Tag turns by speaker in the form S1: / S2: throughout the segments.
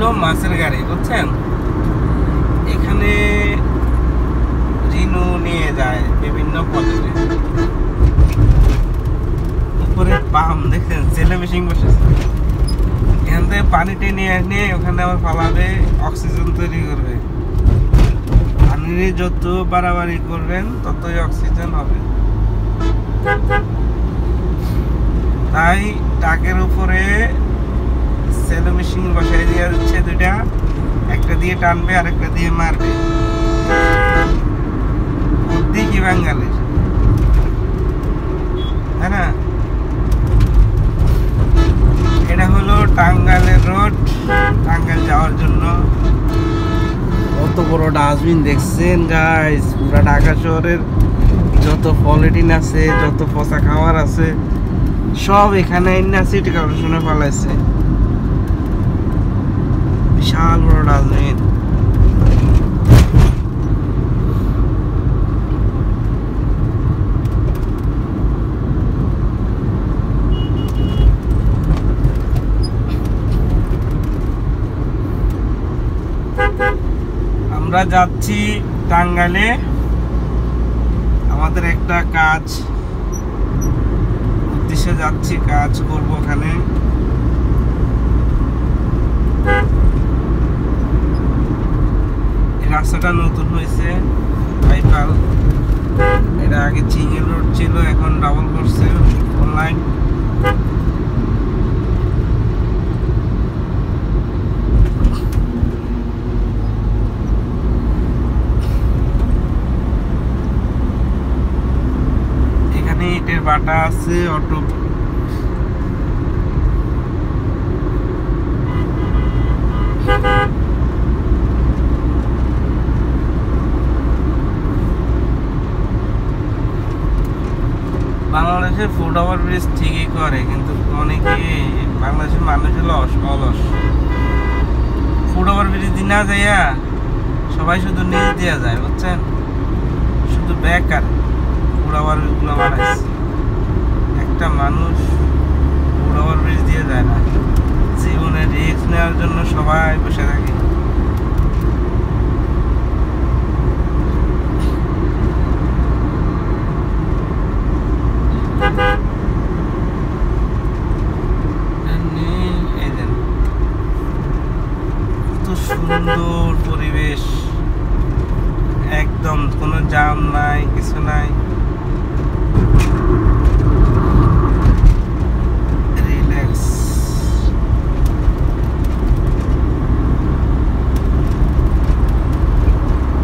S1: হলো মাছের গাড়ি, বুঝছেন? এখানে রিনু নিয়ে যায় বিভিন্ন পদ্ধতি। উপরে পাম্প দেখছেন, ছেলে মেশিন বসেছে। এখান থেকে পানি টেনে এনে ওখানে আবার ফালাবে, অক্সিজেন তৈরি করবে। পানি যত বাড়াবাড়ি করবেন ততই অক্সিজেন হবে। তাই টাকের উপরে সেলো মেশিন বসাই দিয়ে যাচ্ছে দুইটা, একটা দিয়ে টানবে আর একটা দিয়ে মারবে। বুদ্ধি কি বাঙালির, তাই না? এটা হলো টাঙ্গাইলের রোড, টাঙ্গাইল যাওয়ার জন্য। কত বড় ডাস্টবিন দেখছেন গাইস? পুরা ঢাকা শহরের যত পলিথিন আছে, যত পচা খাবার আছে, সব এখানে সিটি কর্পোরেশনে ফেলাইছে। বিশাল বড় ডাস্টবিন। আমরা যাচ্ছি টাঙ্গাইলে, আমাদের একটা কাজ উদ্দেশ্যে যাচ্ছি, কাজ করব ওখানে। এই রাস্তাটা নতুন হয়েছে, বাইপাল। এটা আগে সিঙ্গেল রোড ছিল, এখন ডাবল করছে, অনলাইন। ইটের বাটা আছে, অটো বাংলাদেশে ফুট ওভার ব্রিজ ঠিকই করে, কিন্তু অনেকে বাংলাদেশের মানুষ হলো অলস। ফুট ওভার ব্রিজ দিন না যাইয়া সবাই শুধু নিচ দিয়া যায়, বুঝছেন? শুধু বেকার ফুট ওভার ব্রিজগুলো বানাইছে। একটা মানুষ ফুট ওভার ব্রিজ দিয়ে যায় না। জীবনে রিস্ক নেওয়ার জন্য সবাই বসে থাকে। সুন্দর পরিবেশ, একদম কোনো জ্যাম নাই, কিছু নাই, রিল্যাক্স।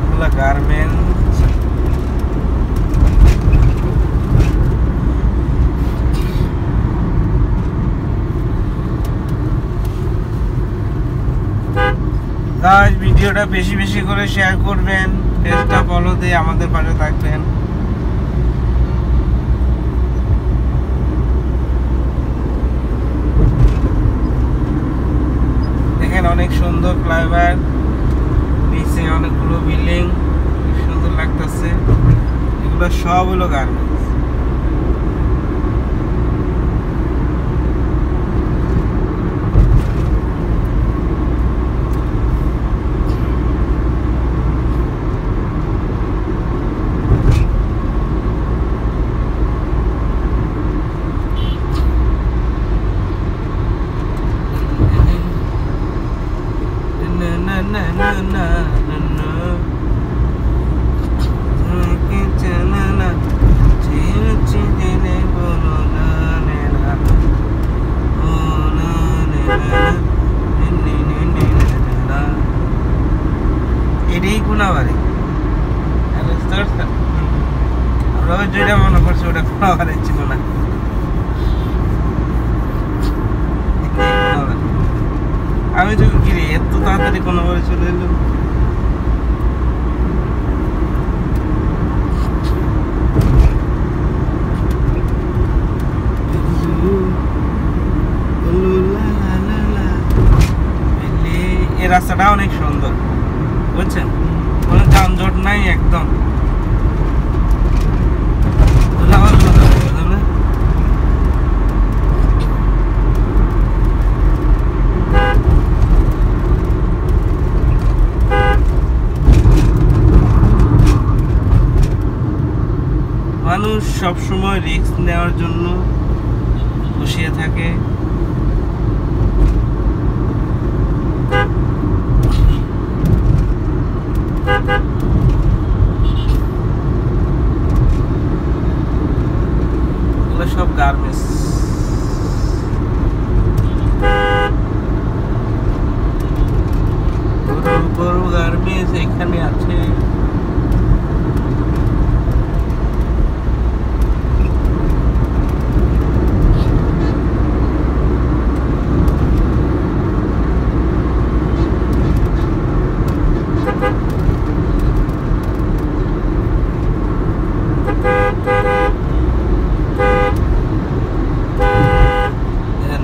S1: এগুলা গার্মেন্টস। গাইস, ভিডিওটা বেশি বেশি করে শেয়ার করবেন, পেজটা ফলো দিয়ে আমাদের পাশে থাকবেন। দেখেন অনেক সুন্দর ফ্লাইওভার, নিচে অনেকগুলো বিল্ডিং, খুব সুন্দর লাগতেছে। এগুলো সব হলো গার্মেন্টস। এটাই কোনাবাড়ি, আমরা যেটা মনে করছি ওটা কোনাবাড়ি ছিল না। আমি তো গিরি এত তাড়াতাড়ি কোনাবাড়ি চলে এলো। এই রাস্তাটা অনেক সুন্দর, বুঝছেন? কোনো যানজট নাই, একদম সব সময় রিস্ক নেওয়ার জন্য বসিয়ে থাকে। এগুলো সব গার্মেন্টস। বড় বড় গার্মেন্টস এখানে আছে।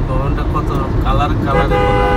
S1: ভবনটা কত কালার কালারে করা।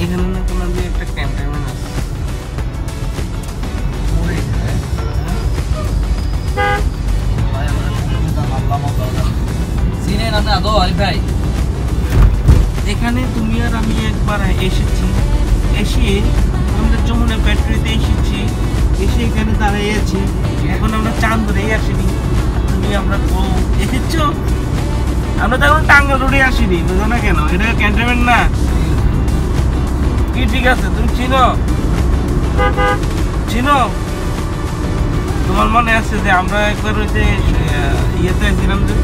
S1: এখানে না কোনো একটা ক্যান্টনমেন্ট আছে। এখানে তুমি আর আমি একবার এসেছি, এসে আমরা যমুনা ফ্যাক্টরিতে এসেছি, এসে এখানে দাঁড়িয়ে আছি। এখন আমরা চাঁদপুরেই আসিনি, তুমি আমরা এসেছো, আমরা তো এখন টাঙ্গাইল রোডে আসিনি, বুঝো না কেন? এটা ক্যান্টনমেন্ট না কি? ঠিক আছে, তুমি চিনো চিনো তোমার মনে আছে যে আমরা একবার ওই যে ইয়েতে আসছিলাম যে